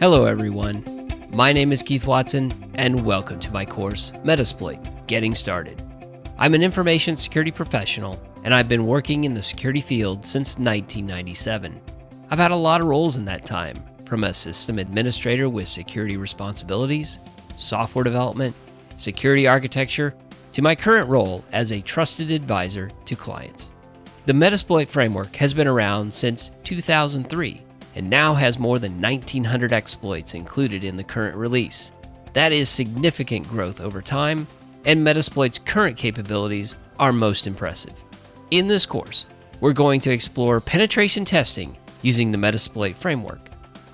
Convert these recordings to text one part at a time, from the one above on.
Hello everyone, my name is Keith Watson and welcome to my course, Metasploit, Getting Started. I'm an information security professional and I've been working in the security field since 1997. I've had a lot of roles in that time, from a system administrator with security responsibilities, software development, security architecture, to my current role as a trusted advisor to clients. The Metasploit Framework has been around since 2003 and now has more than 1,900 exploits included in the current release. That is significant growth over time, and Metasploit's current capabilities are most impressive. In this course, we're going to explore penetration testing using the Metasploit Framework.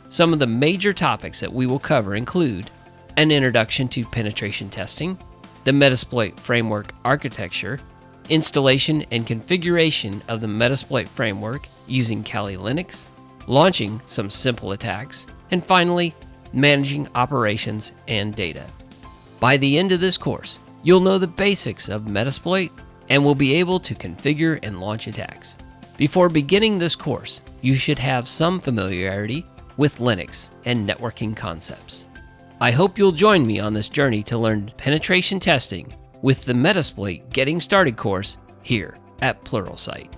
Some of the major topics that we will cover include an introduction to penetration testing, the Metasploit Framework architecture, installation and configuration of the Metasploit Framework using Kali Linux, launching some simple attacks, and finally, managing operations and data. By the end of this course, you'll know the basics of Metasploit and will be able to configure and launch attacks. Before beginning this course, you should have some familiarity with Linux and networking concepts. I hope you'll join me on this journey to learn penetration testing with the Metasploit Getting Started course here at Pluralsight.